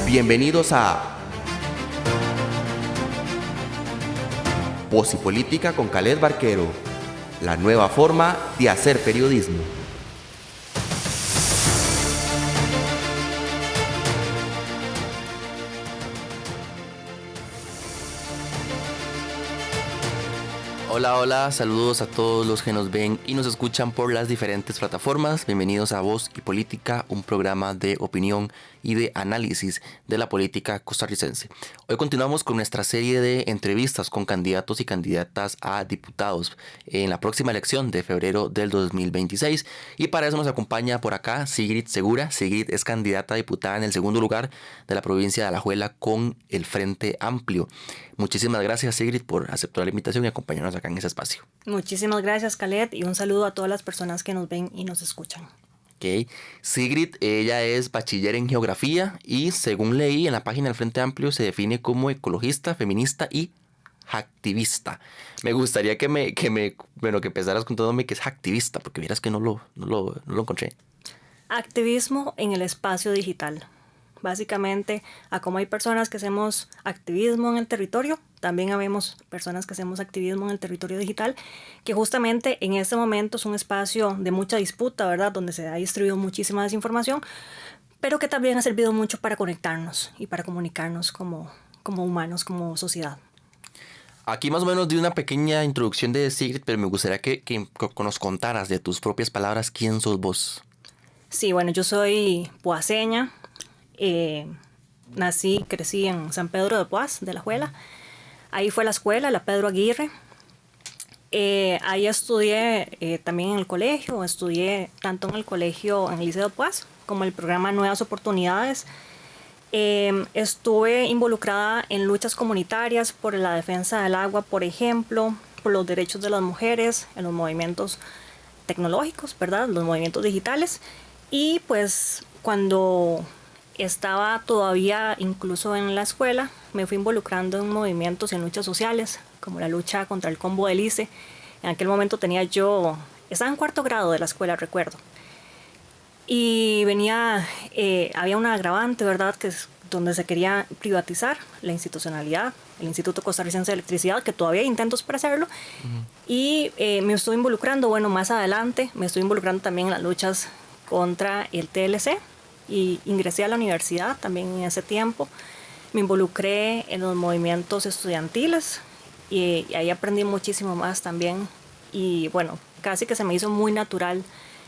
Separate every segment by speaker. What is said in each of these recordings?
Speaker 1: Bienvenidos a Voz y Política con Khaled Barquero, la nueva forma de hacer periodismo. Hola, hola, saludos a todos los que nos ven y nos escuchan por las diferentes plataformas. Bienvenidos a Voz y Política, un programa de opinión y de análisis de la política costarricense. Hoy continuamos con nuestra serie de entrevistas con candidatos y candidatas a diputados en la próxima elección de febrero del 2026. Y para eso nos acompaña por acá Sigrid Segura. Sigrid es candidata a diputada en el segundo lugar de la provincia de Alajuela con el Frente Amplio. Muchísimas gracias, Sigrid, por aceptar la invitación y acompañarnos acá en ese espacio.
Speaker 2: Muchísimas gracias, Khaled, y un saludo a todas las personas que nos ven y nos escuchan.
Speaker 1: Okay. Sigrid, ella es bachiller en geografía y según leí en la página del Frente Amplio se define como ecologista, feminista y activista. Me gustaría que empezaras contándome que es activista, porque vieras que no lo encontré.
Speaker 2: Activismo en el espacio digital. Básicamente, a como hay personas que hacemos activismo en el territorio, también habemos personas que hacemos activismo en el territorio digital, que justamente en este momento es un espacio de mucha disputa, ¿verdad? Donde se ha distribuido muchísima desinformación, pero que también ha servido mucho para conectarnos y para comunicarnos como humanos, como sociedad.
Speaker 1: Aquí más o menos di una pequeña introducción de Sigrid, pero me gustaría que nos contaras de tus propias palabras quién sos vos.
Speaker 2: Sí, bueno, yo soy poaseña. Nací, crecí en San Pedro de Poás, de Alajuela. Ahí fue la escuela, la Pedro Aguirre. Ahí estudié también en el colegio. Estudié tanto en el colegio, en el Liceo de Poás, como el programa Nuevas Oportunidades. Estuve involucrada en luchas comunitarias por la defensa del agua, por ejemplo, por los derechos de las mujeres, en los movimientos tecnológicos, ¿verdad? Los movimientos digitales. Y pues cuando estaba todavía incluso en la escuela, me fui involucrando en movimientos y en luchas sociales, como la lucha contra el combo del ICE. En aquel momento estaba en cuarto grado de la escuela, recuerdo. Y había un agravante, ¿verdad?, donde se quería privatizar la institucionalidad, el Instituto Costarricense de Electricidad, que todavía hay intentos para hacerlo. Y me estuve involucrando, más adelante, me estuve involucrando también en las luchas contra el TLC, y ingresé a la universidad también en ese tiempo. Me involucré en los movimientos estudiantiles y ahí aprendí muchísimo más también. Y bueno, casi que se me hizo muy natural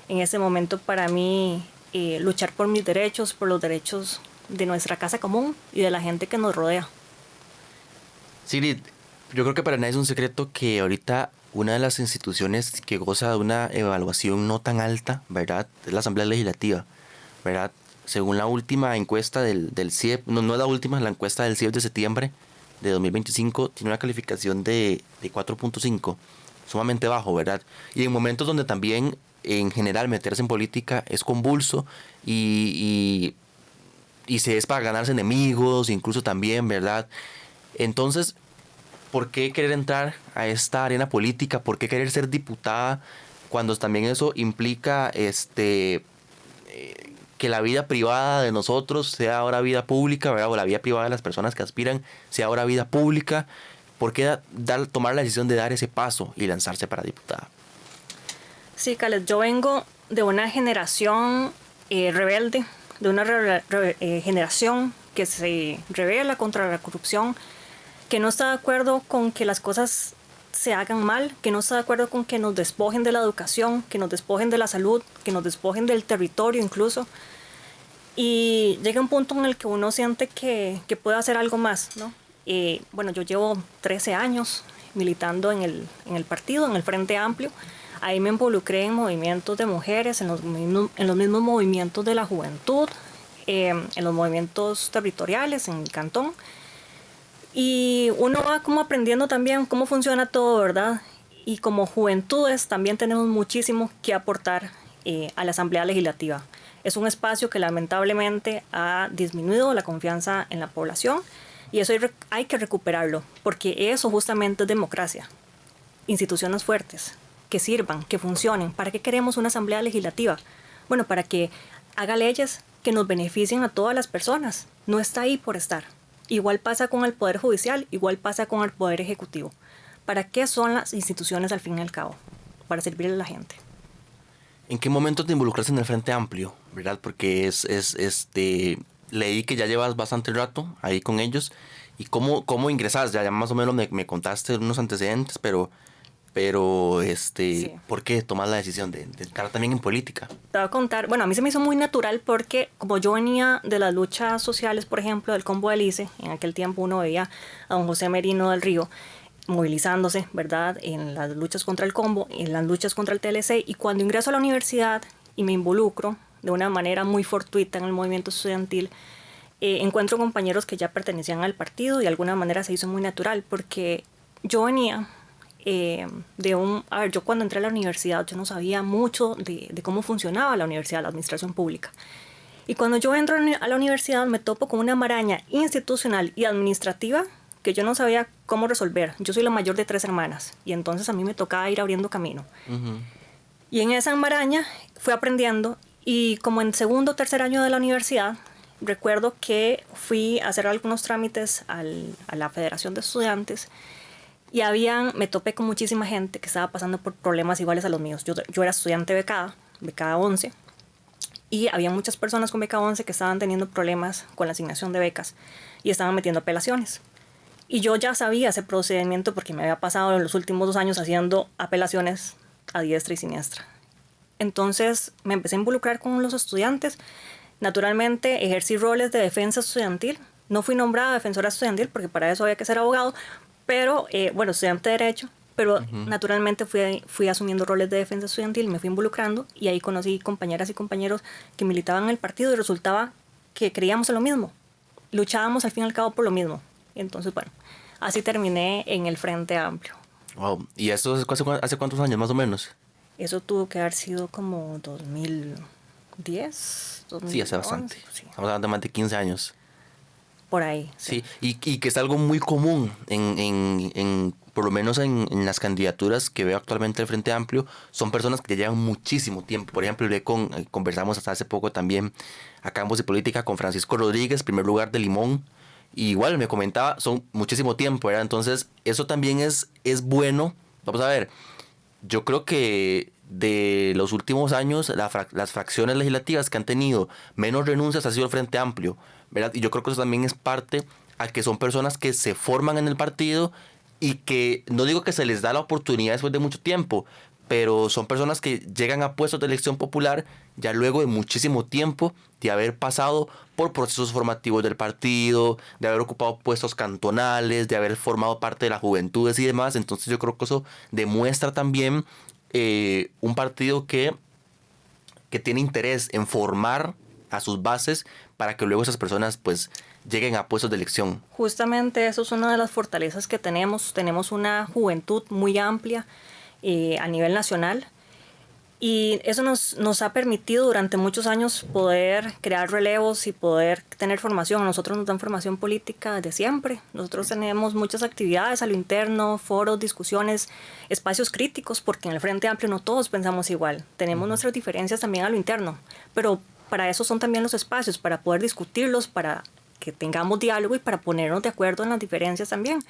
Speaker 2: en ese momento para mí luchar por mis derechos, por los derechos de nuestra casa común y de la gente que nos rodea.
Speaker 1: Sigrid, yo creo que para nadie es un secreto que ahorita una de las instituciones que goza de una evaluación no tan alta, ¿verdad?, es la Asamblea Legislativa, ¿verdad? Según la última encuesta del CIEP, no es la última, la encuesta del CIEP de septiembre de 2025, tiene una calificación de 4.5, sumamente bajo, ¿verdad? Y en momentos donde también, en general, meterse en política es convulso y se es para ganarse enemigos, incluso también, ¿verdad? Entonces, ¿por qué querer entrar a esta arena política? ¿Por qué querer ser diputada cuando también eso implica que la vida privada de nosotros sea ahora vida pública, ¿verdad? O la vida privada de las personas que aspiran sea ahora vida pública? ¿Por qué tomar la decisión de dar ese paso y lanzarse para diputada?
Speaker 2: Sí, Khaled, yo vengo de una generación rebelde, de una generación que se rebela contra la corrupción, que no está de acuerdo con que las cosas se hagan mal, que no está de acuerdo con que nos despojen de la educación, que nos despojen de la salud, que nos despojen del territorio incluso. Y llega un punto en el que uno siente que puede hacer algo más, ¿no? Yo llevo 13 años militando en el partido, en el Frente Amplio. Ahí me involucré en movimientos de mujeres, en los mismos movimientos de la juventud, en los movimientos territoriales, en mi cantón. Y uno va como aprendiendo también cómo funciona todo, ¿verdad? Y como juventudes también tenemos muchísimo que aportar a la Asamblea Legislativa. Es un espacio que lamentablemente ha disminuido la confianza en la población y eso hay que recuperarlo, porque eso justamente es democracia. Instituciones fuertes, que sirvan, que funcionen. ¿Para qué queremos una Asamblea Legislativa? Bueno, para que haga leyes que nos beneficien a todas las personas. No está ahí por estar. Igual pasa con el Poder Judicial, igual pasa con el Poder Ejecutivo. ¿Para qué son las instituciones al fin y al cabo? Para servirle a la gente.
Speaker 1: ¿En qué momento te involucraste en el Frente Amplio? ¿Verdad? Porque leí que ya llevas bastante rato ahí con ellos. ¿Y cómo ingresas? Ya más o menos me contaste unos antecedentes, pero
Speaker 2: Sí.
Speaker 1: ¿por qué tomas la decisión de entrar también en política?
Speaker 2: Te voy a contar, bueno, a mí se me hizo muy natural porque como yo venía de las luchas sociales, por ejemplo, del Combo del ICE, en aquel tiempo uno veía a don José Merino del Río movilizándose, ¿verdad?, en las luchas contra el Combo, en las luchas contra el TLC, y cuando ingreso a la universidad y me involucro de una manera muy fortuita en el movimiento estudiantil, encuentro compañeros que ya pertenecían al partido y de alguna manera se hizo muy natural porque yo venía yo cuando entré a la universidad yo no sabía mucho de cómo funcionaba la universidad, la administración pública. Y cuando yo entro a la universidad me topo con una maraña institucional y administrativa que yo no sabía cómo resolver. Yo soy la mayor de 3 hermanas y entonces a mí me tocaba ir abriendo camino.
Speaker 1: Uh-huh.
Speaker 2: Y en esa maraña fui aprendiendo y como en segundo o tercer año de la universidad, recuerdo que fui a hacer algunos trámites a la Federación de Estudiantes y me topé con muchísima gente que estaba pasando por problemas iguales a los míos. Yo era estudiante becada 11, y había muchas personas con beca 11 que estaban teniendo problemas con la asignación de becas y estaban metiendo apelaciones. Y yo ya sabía ese procedimiento porque me había pasado en los últimos 2 años haciendo apelaciones a diestra y siniestra. Entonces me empecé a involucrar con los estudiantes. Naturalmente ejercí roles de defensa estudiantil. No fui nombrada defensora estudiantil porque para eso había que ser abogado, pero estudiante de Derecho. Pero naturalmente fui asumiendo roles de defensa estudiantil, me fui involucrando y ahí conocí compañeras y compañeros que militaban en el partido y resultaba que creíamos en lo mismo. Luchábamos al fin y al cabo por lo mismo. Entonces, bueno, así terminé en el Frente Amplio.
Speaker 1: Wow. ¿Y eso hace cuántos años más o menos?
Speaker 2: Eso tuvo que haber sido como 2010, 2011.
Speaker 1: Sí, hace bastante.
Speaker 2: Sí.
Speaker 1: Estamos hablando de más de 15 años.
Speaker 2: Por ahí.
Speaker 1: Sí, y que es algo muy común por lo menos en las candidaturas que veo actualmente del Frente Amplio, son personas que llevan muchísimo tiempo. Por ejemplo, conversamos hasta hace poco también acá en Voz y Política con Francisco Rodríguez, primer lugar de Limón. Y igual me comentaba, son muchísimo tiempo, ¿verdad? Entonces, eso también es bueno. Vamos a ver, yo creo que de los últimos años, las fracciones legislativas que han tenido menos renuncias ha sido el Frente Amplio, ¿verdad? Y yo creo que eso también es parte a que son personas que se forman en el partido y que, no digo que se les da la oportunidad después de mucho tiempo, pero son personas que llegan a puestos de elección popular ya luego de muchísimo tiempo de haber pasado por procesos formativos del partido, de haber ocupado puestos cantonales, de haber formado parte de las juventudes y demás. Entonces yo creo que eso demuestra también un partido que tiene interés en formar a sus bases para que luego esas personas pues lleguen a puestos de elección.
Speaker 2: Justamente eso es una de las fortalezas que tenemos. Tenemos una juventud muy amplia a nivel nacional y eso nos ha permitido durante muchos años poder crear relevos y poder tener formación. A nosotros nos dan formación política desde siempre. Nosotros tenemos muchas actividades a lo interno, foros, discusiones, espacios críticos, porque en el Frente Amplio no todos pensamos igual. Tenemos nuestras diferencias también a lo interno, pero para eso son también los espacios, para poder discutirlos, para que tengamos diálogo y para ponernos de acuerdo en las diferencias también.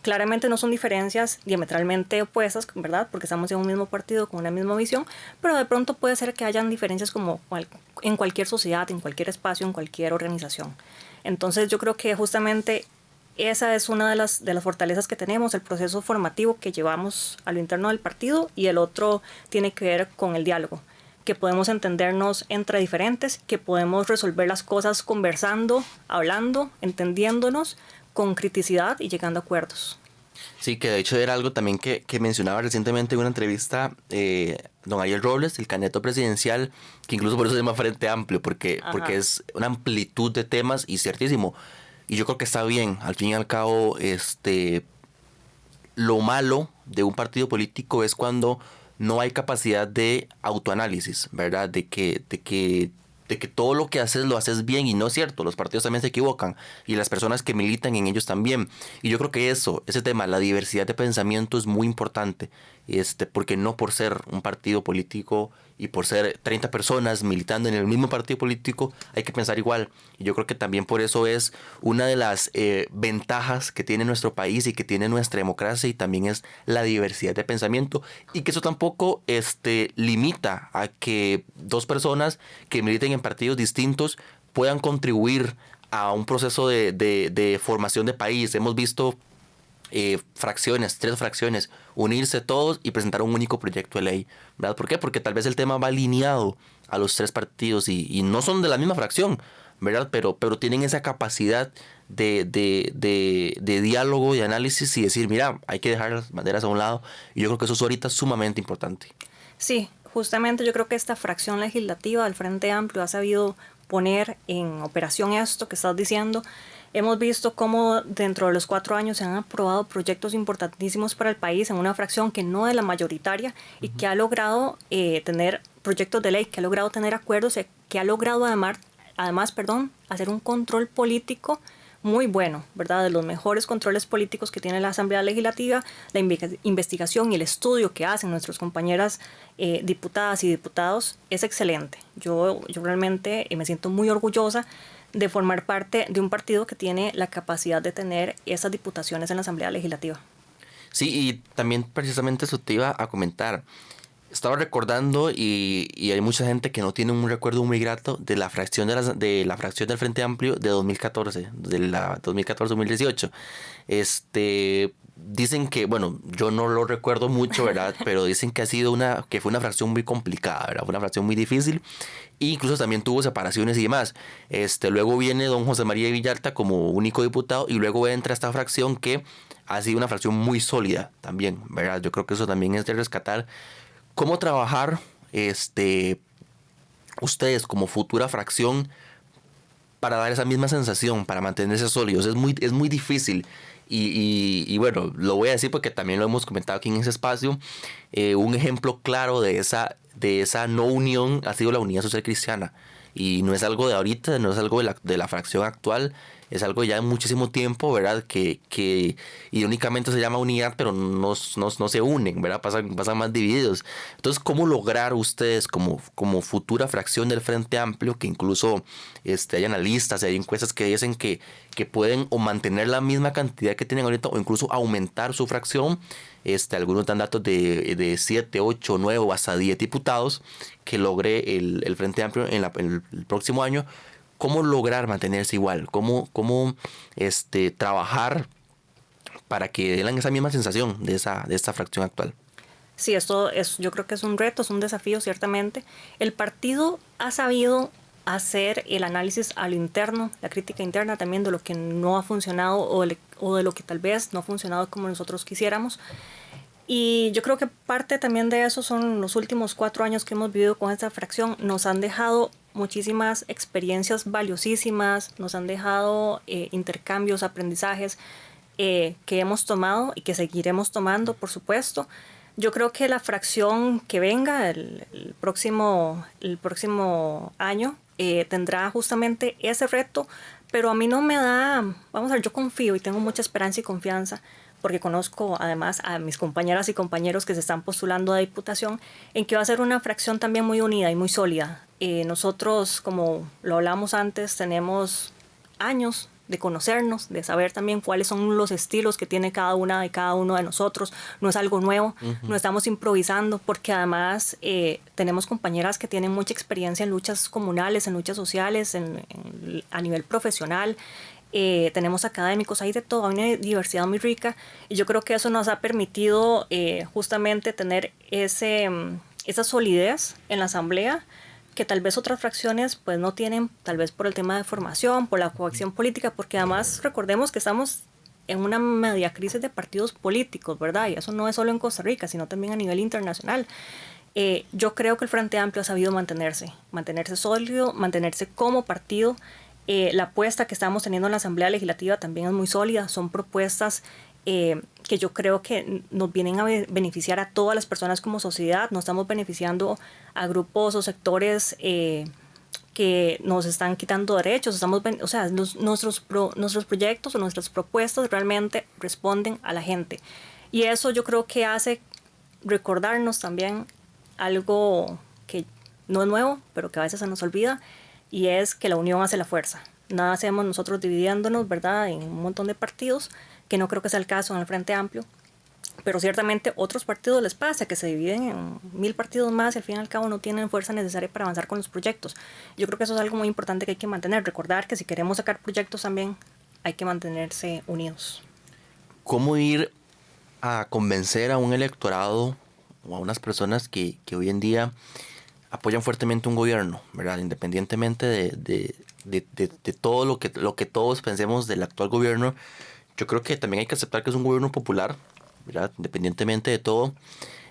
Speaker 2: Claramente no son diferencias diametralmente opuestas, ¿verdad? Porque estamos en un mismo partido con una misma visión, pero de pronto puede ser que hayan diferencias como en cualquier sociedad, en cualquier espacio, en cualquier organización. Entonces yo creo que justamente esa es una de las fortalezas que tenemos, el proceso formativo que llevamos a lo interno del partido, y el otro tiene que ver con el diálogo, que podemos entendernos entre diferentes, que podemos resolver las cosas conversando, hablando, entendiéndonos, con criticidad y llegando a acuerdos.
Speaker 1: Sí, que de hecho era algo también que mencionaba recientemente en una entrevista don Ariel Robles, el candidato presidencial, que incluso por eso se llama Frente Amplio, porque es una amplitud de temas y ciertísimo. Y yo creo que está bien, al fin y al cabo, lo malo de un partido político es cuando no hay capacidad de autoanálisis, ¿verdad? De que todo lo que haces lo haces bien, y no es cierto, los partidos también se equivocan y las personas que militan en ellos también. Y yo creo que ese tema, la diversidad de pensamiento es muy importante, porque no por ser un partido político y por ser 30 personas militando en el mismo partido político, hay que pensar igual. Y yo creo que también por eso es una de las ventajas que tiene nuestro país y que tiene nuestra democracia, y también es la diversidad de pensamiento, y que eso tampoco limita a que dos personas que militen en partidos distintos puedan contribuir a un proceso de formación de país. Hemos visto fracciones, 3 fracciones, unirse todos y presentar un único proyecto de ley, ¿verdad? ¿Por qué? Porque tal vez el tema va alineado a los 3 partidos y no son de la misma fracción, ¿verdad? Pero tienen esa capacidad de diálogo y análisis y decir, mira, hay que dejar las banderas a un lado, y yo creo que eso es ahorita sumamente importante.
Speaker 2: Sí, justamente yo creo que esta fracción legislativa del Frente Amplio ha sabido poner en operación esto que estás diciendo. Hemos visto cómo dentro de los 4 años se han aprobado proyectos importantísimos para el país en una fracción que no es la mayoritaria y que ha logrado tener proyectos de ley, que ha logrado tener acuerdos, que ha logrado además, hacer un control político muy bueno, ¿verdad? De los mejores controles políticos que tiene la Asamblea Legislativa, la investigación y el estudio que hacen nuestras compañeras diputadas y diputados es excelente. Yo realmente me siento muy orgullosa de formar parte de un partido que tiene la capacidad de tener esas diputaciones en la Asamblea Legislativa.
Speaker 1: Sí, y también precisamente eso te iba a comentar. Estaba recordando y hay mucha gente que no tiene un recuerdo muy grato de la fracción de la fracción del Frente Amplio de 2014, de la 2014-2018. Dicen que, bueno, yo no lo recuerdo mucho, ¿verdad? Pero dicen que fue una fracción muy complicada, ¿verdad? Fue una fracción muy difícil. E incluso también tuvo separaciones y demás. Luego viene don José María Villalta como único diputado, y luego entra esta fracción que ha sido una fracción muy sólida también, ¿verdad? Yo creo que eso también es de rescatar. ¿Cómo trabajar ustedes como futura fracción para dar esa misma sensación, para mantenerse sólidos? Es muy difícil. Y bueno, lo voy a decir porque también lo hemos comentado aquí en ese espacio. Un ejemplo claro de esa no unión ha sido la Unidad Social Cristiana. Y no es algo de ahorita, no es algo de la fracción actual, es algo ya de muchísimo tiempo, ¿verdad? Que irónicamente se llama unidad, pero no se unen, ¿verdad? Pasan más divididos. Entonces, ¿cómo lograr ustedes como futura fracción del Frente Amplio, que incluso hay analistas, hay encuestas que dicen que pueden o mantener la misma cantidad que tienen ahorita o incluso aumentar su fracción? Algunos dan datos de 7, 8, 9 o hasta 10 diputados que logre el Frente Amplio en el próximo año. ¿Cómo lograr mantenerse igual? ¿Cómo trabajar para que den esa misma sensación de esta fracción actual?
Speaker 2: Sí, yo creo que es un reto, es un desafío, ciertamente. El partido ha sabido hacer el análisis a lo interno, la crítica interna también de lo que no ha funcionado o de lo que tal vez no ha funcionado como nosotros quisiéramos. Y yo creo que parte también de eso son los últimos 4 años que hemos vivido con esta fracción. Nos han dejado muchísimas experiencias valiosísimas, nos han dejado intercambios, aprendizajes que hemos tomado y que seguiremos tomando, por supuesto. Yo creo que la fracción que venga el próximo año tendrá justamente ese reto, pero a mí no me da, vamos a ver, yo confío y tengo mucha esperanza y confianza, porque conozco además a mis compañeras y compañeros que se están postulando a diputación, en que va a ser una fracción también muy unida y muy sólida. Nosotros, como lo hablamos antes, tenemos años de conocernos, de saber también cuáles son los estilos que tiene cada una y cada uno de nosotros. No es algo nuevo, no estamos improvisando, porque además tenemos compañeras que tienen mucha experiencia en luchas comunales, en luchas sociales, a nivel profesional. Tenemos académicos, hay de todo, hay una diversidad muy rica, y yo creo que eso nos ha permitido justamente tener esa solidez en la asamblea que tal vez otras fracciones pues no tienen, tal vez por el tema de formación, por la coacción política, porque además recordemos que estamos en una media crisis de partidos políticos, ¿verdad? Y eso no es solo en Costa Rica, sino también a nivel internacional. Yo creo que el Frente Amplio ha sabido mantenerse sólido, mantenerse como partido. La apuesta que estamos teniendo en la Asamblea Legislativa también es muy sólida. Son propuestas que yo creo que nos vienen a beneficiar a todas las personas como sociedad. No estamos beneficiando a grupos o sectores que nos están quitando derechos. Nuestros proyectos o nuestras propuestas realmente responden a la gente. Y eso yo creo que hace recordarnos también algo que no es nuevo, pero que a veces se nos olvida, y es que la unión hace la fuerza. Nada hacemos nosotros dividiéndonos, ¿verdad?, en un montón de partidos, que no creo que sea el caso en el Frente Amplio, pero ciertamente otros partidos les pasa que se dividen en 1000 partidos más y al fin y al cabo no tienen fuerza necesaria para avanzar con los proyectos. Yo creo que eso es algo muy importante que hay que mantener, recordar que si queremos sacar proyectos también hay que mantenerse unidos.
Speaker 1: ¿Cómo ir a convencer a un electorado o a unas personas que hoy en día apoyan fuertemente un gobierno, ¿verdad? Independientemente de todo lo que todos pensemos del actual gobierno, yo creo que también hay que aceptar que es un gobierno popular, ¿verdad? Independientemente de todo,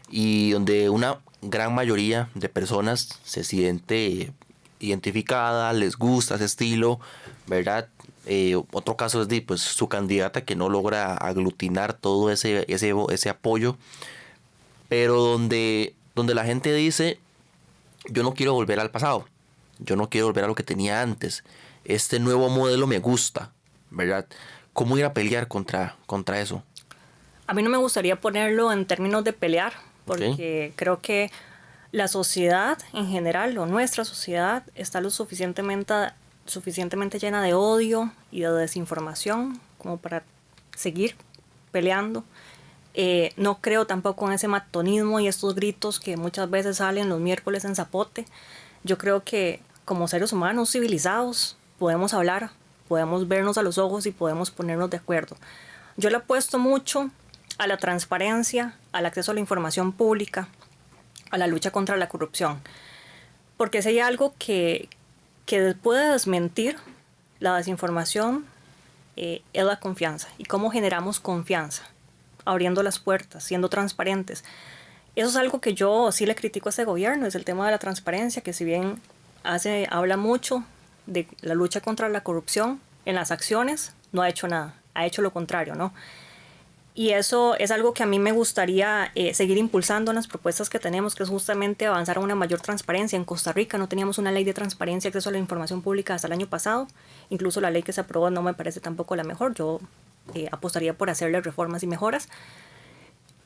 Speaker 1: y donde una gran mayoría de personas se siente identificada, les gusta ese estilo, ¿verdad? Otro caso es pues, su candidata que no logra aglutinar todo ese apoyo, pero donde la gente dice, yo no quiero volver al pasado, yo no quiero volver a lo que tenía antes, este nuevo modelo me gusta, ¿verdad? ¿Cómo ir a pelear contra eso?
Speaker 2: A mí no me gustaría ponerlo en términos de pelear, porque creo que la sociedad en general, o nuestra sociedad, está lo suficientemente llena de odio y de desinformación como para seguir peleando. No creo tampoco en ese matonismo y estos gritos que muchas veces salen los miércoles en Zapote. Yo creo que como seres humanos civilizados podemos hablar, podemos vernos a los ojos y podemos ponernos de acuerdo. Yo le apuesto mucho a la transparencia, al acceso a la información pública, a la lucha contra la corrupción. Porque si hay algo que puede desmentir la desinformación, es la confianza. ¿Y cómo generamos confianza? Abriendo las puertas, siendo transparentes. Eso es algo que yo sí le critico a este gobierno, es el tema de la transparencia, que si bien habla mucho de la lucha contra la corrupción, en las acciones no ha hecho nada, ha hecho lo contrario, ¿no? Y eso es algo que a mí me gustaría seguir impulsando en las propuestas que tenemos, que es justamente avanzar a una mayor transparencia. En Costa Rica no teníamos una ley de transparencia y acceso a la información pública hasta el año pasado. Incluso la ley que se aprobó no me parece tampoco la mejor. Yo apostaría por hacerle reformas y mejoras.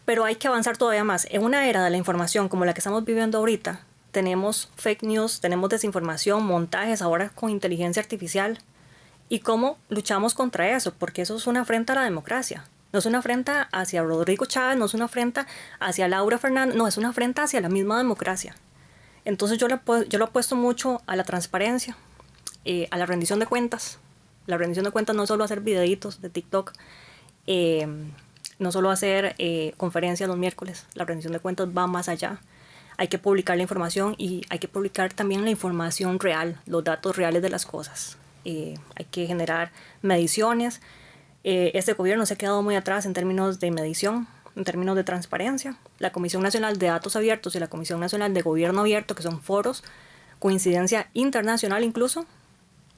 Speaker 2: Pero hay que avanzar todavía más. En una era de la información como la que estamos viviendo ahorita, tenemos fake news, tenemos desinformación, montajes ahora con inteligencia artificial. ¿Y cómo luchamos contra eso? Porque eso es una afrenta a la democracia. No es una afrenta hacia Rodrigo Chávez, no es una afrenta hacia Laura Fernández, no, es una afrenta hacia la misma democracia. Entonces yo lo apuesto mucho a la transparencia, a la rendición de cuentas. La rendición de cuentas no es solo hacer videitos de TikTok, no solo hacer conferencias los miércoles, la rendición de cuentas va más allá. Hay que publicar la información y hay que publicar también la información real, los datos reales de las cosas. Hay que generar mediciones. Este gobierno se ha quedado muy atrás en términos de medición, en términos de transparencia. La Comisión Nacional de Datos Abiertos y la Comisión Nacional de Gobierno Abierto, que son foros, coincidencia internacional incluso,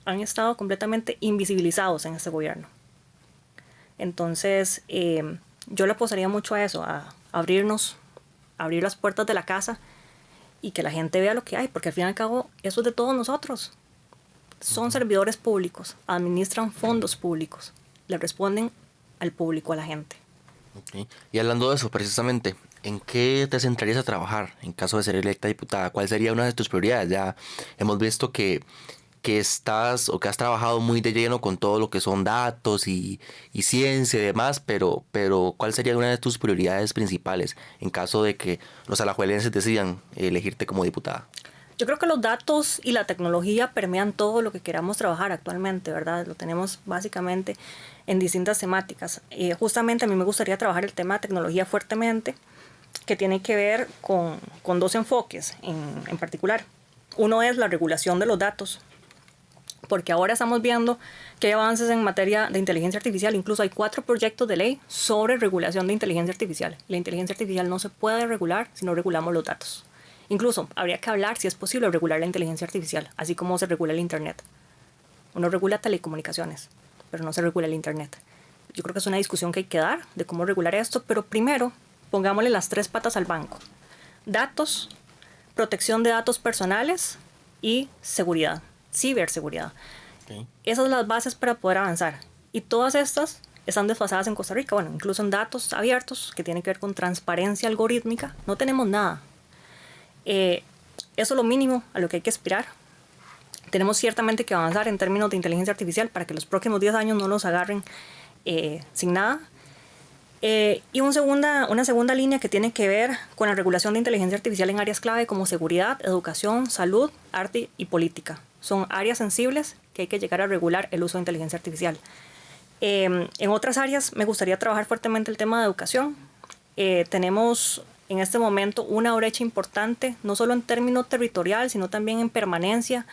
Speaker 2: han estado completamente invisibilizados en este gobierno. Entonces, yo le apostaría mucho a eso, a abrir las puertas de la casa y que la gente vea lo que hay, porque al fin y al cabo eso es de todos nosotros. Son servidores públicos, administran fondos públicos, le responden al público, a la gente.
Speaker 1: Okay. Y hablando de eso, precisamente, ¿en qué te centrarías a trabajar en caso de ser electa diputada? ¿Cuál sería una de tus prioridades? Ya hemos visto que estás o que has trabajado muy de lleno con todo lo que son datos y ciencia y demás, pero ¿cuál sería una de tus prioridades principales en caso de que los alajuelenses decidan elegirte como diputada?
Speaker 2: Yo creo que los datos y la tecnología permean todo lo que queramos trabajar actualmente, ¿verdad? Lo tenemos básicamente en distintas temáticas. Justamente a mí me gustaría trabajar el tema de tecnología fuertemente, que tiene que ver con dos enfoques en particular. Uno es la regulación de los datos, porque ahora estamos viendo que hay avances en materia de inteligencia artificial. Incluso hay 4 proyectos de ley sobre regulación de inteligencia artificial. La inteligencia artificial no se puede regular si no regulamos los datos. Incluso habría que hablar si es posible regular la inteligencia artificial, así como se regula el Internet. Uno regula telecomunicaciones, pero no se regula el Internet. Yo creo que es una discusión que hay que dar de cómo regular esto, pero primero pongámosle las 3 patas al banco. Datos, protección de datos personales y seguridad, ciberseguridad. Okay. Esas son las bases para poder avanzar. Y todas estas están desfasadas en Costa Rica. Bueno, incluso en datos abiertos, que tienen que ver con transparencia algorítmica, no tenemos nada. Eso es lo mínimo a lo que hay que aspirar. Tenemos ciertamente que avanzar en términos de inteligencia artificial para que los próximos 10 años no nos agarren sin nada. Y una segunda línea que tiene que ver con la regulación de inteligencia artificial en áreas clave como seguridad, educación, salud, arte y política. Son áreas sensibles que hay que llegar a regular el uso de inteligencia artificial. En otras áreas me gustaría trabajar fuertemente el tema de educación. Tenemos en este momento una brecha importante, no solo en términos territorial, sino también en permanencia,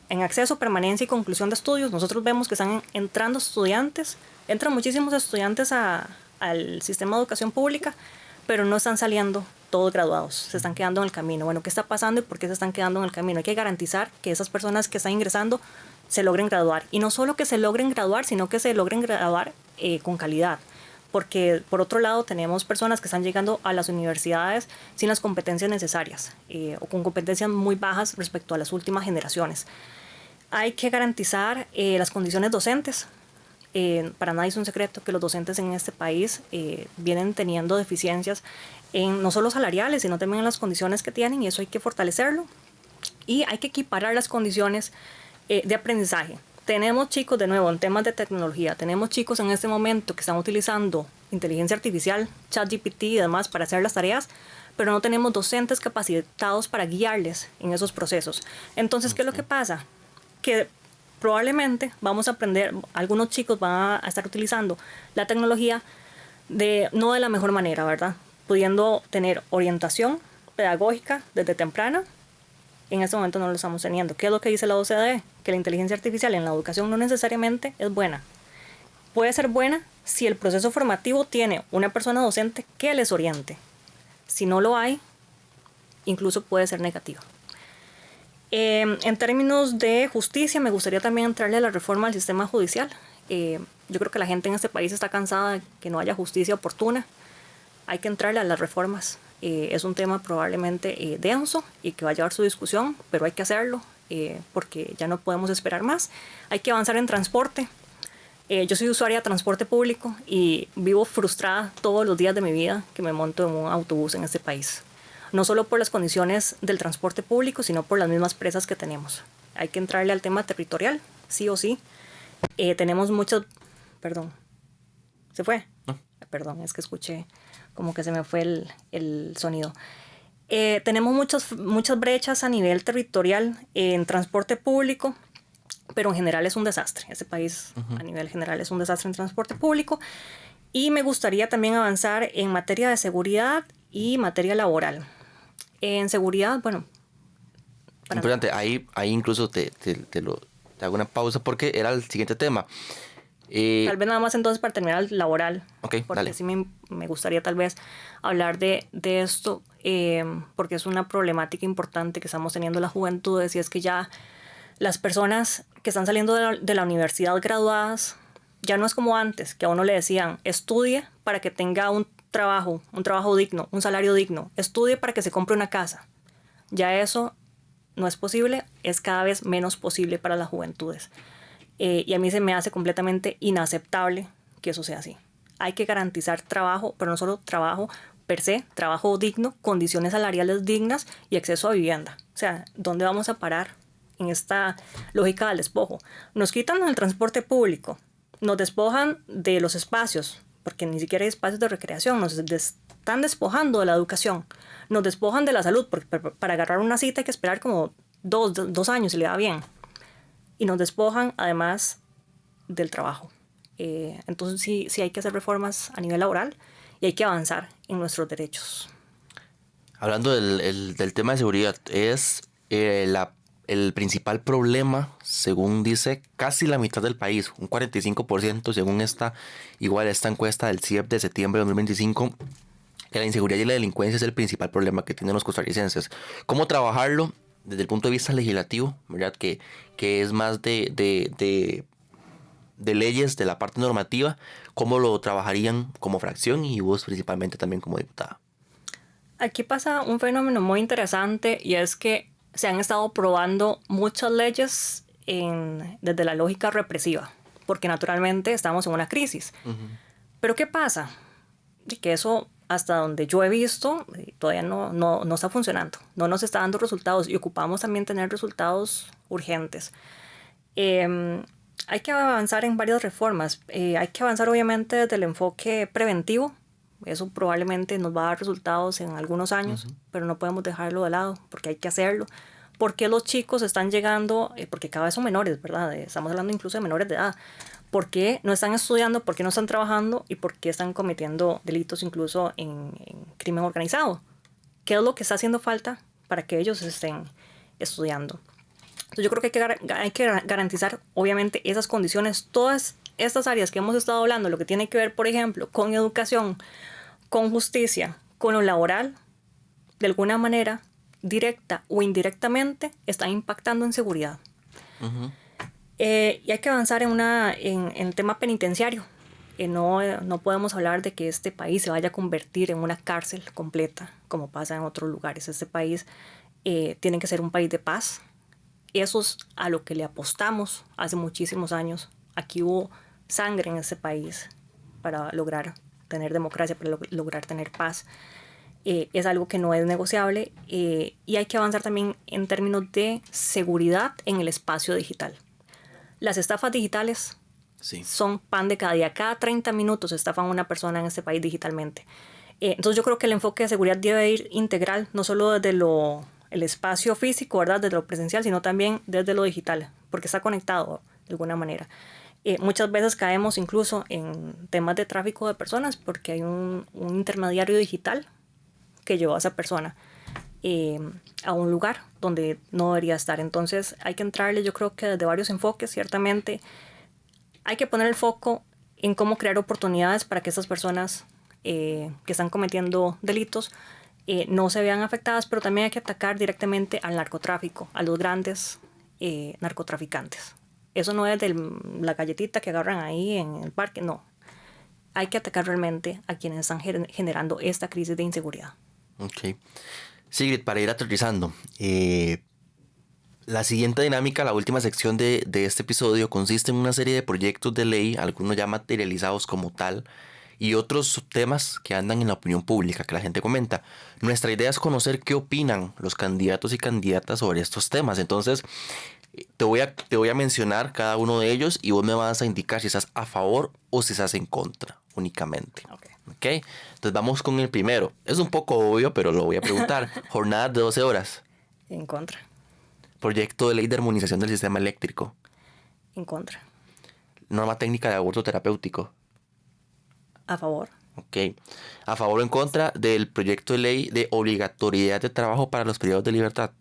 Speaker 2: en acceso, permanencia y conclusión de estudios. Nosotros vemos que están entrando estudiantes, entran muchísimos estudiantes al sistema de educación pública, pero no están saliendo todos graduados, se están quedando en el camino. Bueno, ¿qué está pasando y por qué se están quedando en el camino? Hay que garantizar que esas personas que están ingresando se logren graduar. Y no solo que se logren graduar, sino que se logren graduar con calidad. Porque por otro lado tenemos personas que están llegando a las universidades sin las competencias necesarias o con competencias muy bajas respecto a las últimas generaciones. Hay que garantizar las condiciones docentes. Para nadie es un secreto que los docentes en este país vienen teniendo deficiencias no solo salariales, sino también en las condiciones que tienen, y eso hay que fortalecerlo. Y hay que equiparar las condiciones de aprendizaje. Tenemos chicos, de nuevo, en temas de tecnología, tenemos chicos en este momento que están utilizando inteligencia artificial, ChatGPT y demás para hacer las tareas, pero no tenemos docentes capacitados para guiarles en esos procesos. Entonces, ¿qué es lo que pasa? Que probablemente vamos a aprender, algunos chicos van a estar utilizando la tecnología no de la mejor manera, ¿verdad? Pudiendo tener orientación pedagógica desde temprana. En este momento no lo estamos teniendo. ¿Qué es lo que dice la OCDE? Que la inteligencia artificial en la educación no necesariamente es buena. Puede ser buena si el proceso formativo tiene una persona docente que les oriente. Si no lo hay, incluso puede ser negativa. En términos de justicia, me gustaría también entrarle a la reforma al sistema judicial. Yo creo que la gente en este país está cansada de que no haya justicia oportuna. Hay que entrarle a las reformas. Es un tema probablemente denso y que va a llevar su discusión, pero hay que hacerlo porque ya no podemos esperar más. Hay que avanzar en transporte. Yo soy usuaria de transporte público y vivo frustrada todos los días de mi vida que me monto en un autobús en este país. No solo por las condiciones del transporte público, sino por las mismas presas que tenemos. Hay que entrarle al tema territorial, sí o sí. Tenemos muchas... Perdón. ¿Se fue?
Speaker 1: No.
Speaker 2: Perdón, es que escuché como que se me fue el sonido. Tenemos muchas brechas a nivel territorial en transporte público, pero en general es un desastre. Este país a nivel general es un desastre en transporte público. Y me gustaría también avanzar en materia de seguridad y materia laboral. En seguridad, bueno...
Speaker 1: Importante, ahí incluso te hago una pausa porque era el siguiente tema.
Speaker 2: Tal vez nada más entonces para terminar el laboral,
Speaker 1: Okay,
Speaker 2: porque
Speaker 1: dale.
Speaker 2: sí me gustaría tal vez hablar de esto, porque es una problemática importante que estamos teniendo las juventudes, y es que ya las personas que están saliendo de la universidad graduadas, ya no es como antes, que a uno le decían, estudie para que tenga un trabajo digno, un salario digno, estudie para que se compre una casa. Ya eso no es posible, es cada vez menos posible para las juventudes. Y a mí se me hace completamente inaceptable que eso sea así. Hay que garantizar trabajo, pero no solo trabajo per se, trabajo digno, condiciones salariales dignas y acceso a vivienda. O sea, ¿dónde vamos a parar en esta lógica del despojo? Nos quitan el transporte público, nos despojan de los espacios, porque ni siquiera hay espacios de recreación, nos están despojando de la educación, nos despojan de la salud, porque para agarrar una cita hay que esperar como dos años y le da bien. Y nos despojan además del trabajo. Entonces sí hay que hacer reformas a nivel laboral y hay que avanzar en nuestros derechos.
Speaker 1: Hablando del tema de seguridad, es el principal problema, según dice casi la mitad del país, un 45%, según esta encuesta del CIEP de septiembre de 2025, que la inseguridad y la delincuencia es el principal problema que tienen los costarricenses. ¿Cómo trabajarlo? Desde el punto de vista legislativo, ¿verdad? Que es más de leyes, de la parte normativa, ¿cómo lo trabajarían como fracción y vos principalmente también como diputada?
Speaker 2: Aquí pasa un fenómeno muy interesante, y es que se han estado probando muchas leyes desde la lógica represiva, porque naturalmente estamos en una crisis. Uh-huh. Pero ¿qué pasa? Que eso hasta donde yo he visto, todavía no está funcionando, no nos está dando resultados y ocupamos también tener resultados urgentes. Hay que avanzar en varias reformas. Hay que avanzar obviamente desde el enfoque preventivo. Eso probablemente nos va a dar resultados en algunos años, pero no podemos dejarlo de lado porque hay que hacerlo. ¿Por qué los chicos están llegando? Porque cada vez son menores, ¿verdad? Estamos hablando incluso de menores de edad. ¿Por qué no están estudiando? ¿Por qué no están trabajando? ¿Y por qué están cometiendo delitos incluso en crimen organizado? ¿Qué es lo que está haciendo falta para que ellos estén estudiando? Entonces yo creo que hay que garantizar obviamente esas condiciones, todas estas áreas que hemos estado hablando, lo que tiene que ver, por ejemplo, con educación, con justicia, con lo laboral, de alguna manera, directa o indirectamente, están impactando en seguridad. Uh-huh. Y hay que avanzar en el tema penitenciario. No podemos hablar de que este país se vaya a convertir en una cárcel completa, como pasa en otros lugares. Este país tiene que ser un país de paz. Eso es a lo que le apostamos hace muchísimos años. Aquí hubo sangre en este país para lograr tener democracia, para lograr tener paz. Es algo que no es negociable y hay que avanzar también en términos de seguridad en el espacio digital. Las estafas digitales son pan de cada día. Cada 30 minutos estafan a una persona en este país digitalmente. Entonces yo creo que el enfoque de seguridad debe ir integral, no solo desde el espacio físico, ¿verdad? Desde lo presencial, sino también desde lo digital, porque está conectado de alguna manera. Muchas veces caemos incluso en temas de tráfico de personas porque hay un intermediario digital que llevó a esa persona a un lugar donde no debería estar. Entonces hay que entrarle, yo creo que desde varios enfoques, ciertamente. Hay que poner el foco en cómo crear oportunidades para que estas personas que están cometiendo delitos no se vean afectadas, pero también hay que atacar directamente al narcotráfico, a los grandes narcotraficantes. Eso no es de la galletita que agarran ahí en el parque, no. Hay que atacar realmente a quienes están generando esta crisis de inseguridad.
Speaker 1: Ok. Sigrid, para ir aterrizando, la siguiente dinámica, la última sección de este episodio, consiste en una serie de proyectos de ley, algunos ya materializados como tal, y otros temas que andan en la opinión pública, que la gente comenta. Nuestra idea es conocer qué opinan los candidatos y candidatas sobre estos temas. Entonces, te voy a mencionar cada uno de ellos y vos me vas a indicar si estás a favor o si estás en contra únicamente. ¿Ok? Entonces vamos con el primero. Es un poco obvio, pero lo voy a preguntar. Jornadas de 12 horas.
Speaker 2: En contra.
Speaker 1: Proyecto de ley de armonización del sistema eléctrico.
Speaker 2: En contra.
Speaker 1: Norma técnica de aborto terapéutico.
Speaker 2: A favor.
Speaker 1: Ok. A favor o en contra del proyecto de ley de obligatoriedad de trabajo para los privados de libertad.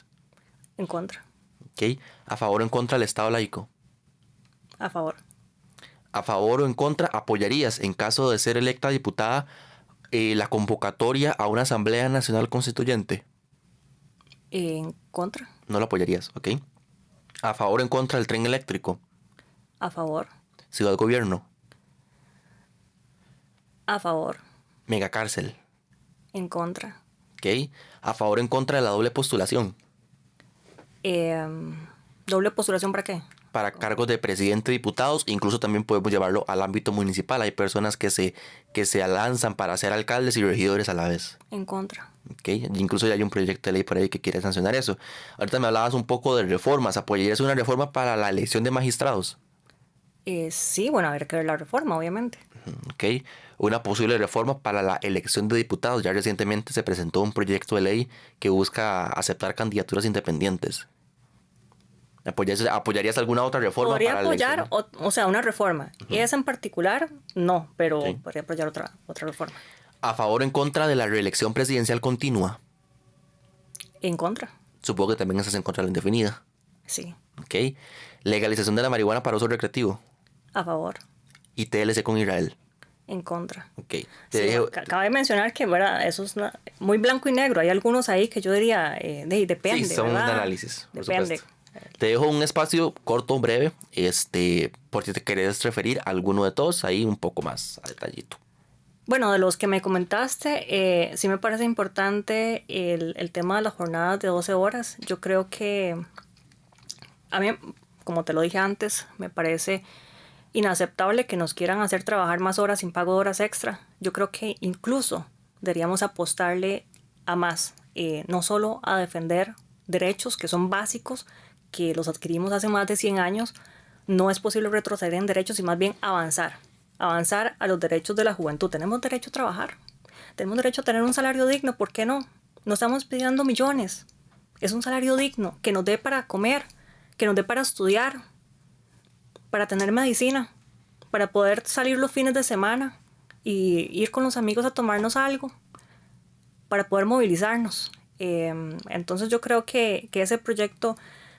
Speaker 2: En contra.
Speaker 1: Ok. A favor o en contra del Estado laico.
Speaker 2: A favor.
Speaker 1: A favor o en contra, apoyarías en caso de ser electa diputada la convocatoria a una Asamblea Nacional Constituyente.
Speaker 2: En contra.
Speaker 1: No la apoyarías, ok. A favor o en contra del tren eléctrico.
Speaker 2: A favor.
Speaker 1: Ciudad Gobierno.
Speaker 2: A favor.
Speaker 1: Megacárcel.
Speaker 2: En contra.
Speaker 1: Ok. A favor o en contra de la doble postulación.
Speaker 2: ¿Doble postulación para qué?
Speaker 1: Para cargos de presidente y diputados, incluso también podemos llevarlo al ámbito municipal. Hay personas que se lanzan para ser alcaldes y regidores a la vez.
Speaker 2: En contra.
Speaker 1: Okay. Incluso ya hay un proyecto de ley por ahí que quiere sancionar eso. Ahorita me hablabas un poco de reformas. ¿Apoyarías una reforma para la elección de magistrados?
Speaker 2: Sí, bueno, habrá que ver la reforma, obviamente.
Speaker 1: Ok. Una posible reforma para la elección de diputados. Ya recientemente se presentó un proyecto de ley que busca aceptar candidaturas independientes. ¿Apoyarías alguna otra reforma?
Speaker 2: Podría
Speaker 1: para
Speaker 2: apoyar,
Speaker 1: la elección?
Speaker 2: o sea, una reforma. Esa en particular, no, pero podría apoyar otra reforma.
Speaker 1: ¿A favor o en contra de la reelección presidencial continua?
Speaker 2: En contra.
Speaker 1: Supongo que también estás en contra de la indefinida.
Speaker 2: Sí.
Speaker 1: Ok. Legalización de la marihuana para uso recreativo.
Speaker 2: A favor.
Speaker 1: Y TLC con Israel.
Speaker 2: En contra.
Speaker 1: Ok.
Speaker 2: Sí, cabe mencionar que, ¿verdad? Eso es muy blanco y negro. Hay algunos ahí que yo diría, depende.
Speaker 1: Sí, son
Speaker 2: ¿verdad?
Speaker 1: un análisis.
Speaker 2: Depende.
Speaker 1: Te dejo un espacio corto, breve, por si te querés referir a alguno de todos, ahí un poco más a detallito.
Speaker 2: Bueno, de los que me comentaste, sí me parece importante el tema de las jornadas de 12 horas. Yo creo que a mí, como te lo dije antes, me parece inaceptable que nos quieran hacer trabajar más horas sin pago de horas extra. Yo creo que incluso deberíamos apostarle a más, no solo a defender derechos que son básicos, que los adquirimos hace más de 100 años, no es posible retroceder en derechos y más bien avanzar a los derechos de la juventud. Tenemos derecho a trabajar, tenemos derecho a tener un salario digno, ¿por qué no? No estamos pidiendo millones, es un salario digno que nos dé para comer, que nos dé para estudiar, para tener medicina, para poder salir los fines de semana y ir con los amigos a tomarnos algo, para poder movilizarnos. Entonces yo creo que ese proyecto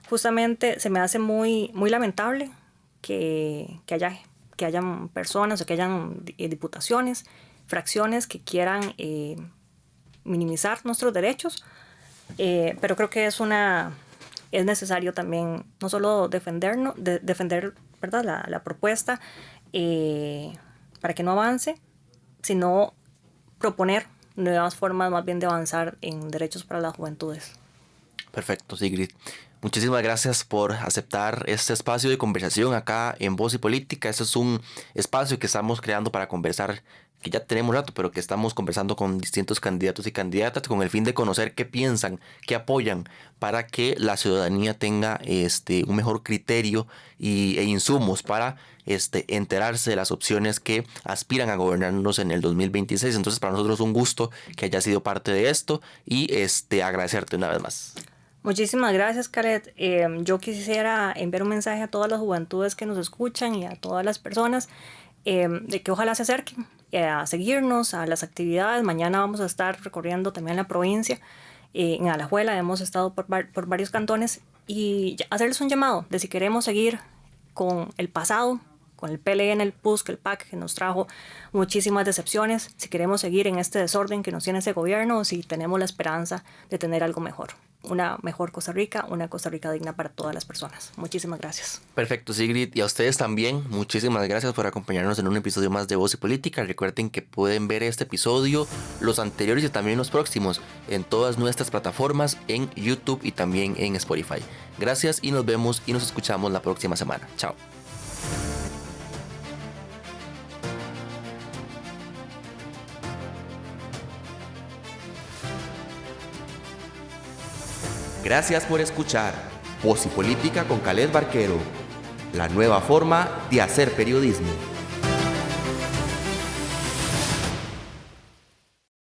Speaker 2: justamente se me hace muy, muy lamentable que hayan personas o que hayan diputaciones, fracciones que quieran minimizar nuestros derechos, pero creo que es necesario también no solo defender, ¿verdad? la propuesta para que no avance, sino proponer nuevas formas más bien de avanzar en derechos para las juventudes.
Speaker 1: Perfecto, Sigrid. Muchísimas gracias por aceptar este espacio de conversación acá en Voz y Política. Este es un espacio que estamos creando para conversar, que ya tenemos rato, pero que estamos conversando con distintos candidatos y candidatas con el fin de conocer qué piensan, qué apoyan, para que la ciudadanía tenga un mejor criterio e insumos para enterarse de las opciones que aspiran a gobernarnos en el 2026. Entonces, para nosotros es un gusto que haya sido parte de esto y agradecerte una vez más.
Speaker 2: Muchísimas gracias, Khaled. Yo quisiera enviar un mensaje a todas las juventudes que nos escuchan y a todas las personas de que ojalá se acerquen a seguirnos a las actividades. Mañana vamos a estar recorriendo también la provincia. En Alajuela hemos estado por varios cantones y hacerles un llamado de si queremos seguir con el pasado, con el PLN, el PUSC, el PAC, que nos trajo muchísimas decepciones, si queremos seguir en este desorden que nos tiene ese gobierno o si tenemos la esperanza de tener algo mejor. Una mejor Costa Rica, una Costa Rica digna para todas las personas. Muchísimas gracias.
Speaker 1: Perfecto, Sigrid. Y a ustedes también, muchísimas gracias por acompañarnos en un episodio más de Voz y Política. Recuerden que pueden ver este episodio, los anteriores y también los próximos en todas nuestras plataformas, en YouTube y también en Spotify. Gracias y nos vemos y nos escuchamos la próxima semana. Chao. Gracias por escuchar Voz y Política con Khaled Barquero, la nueva forma de hacer periodismo.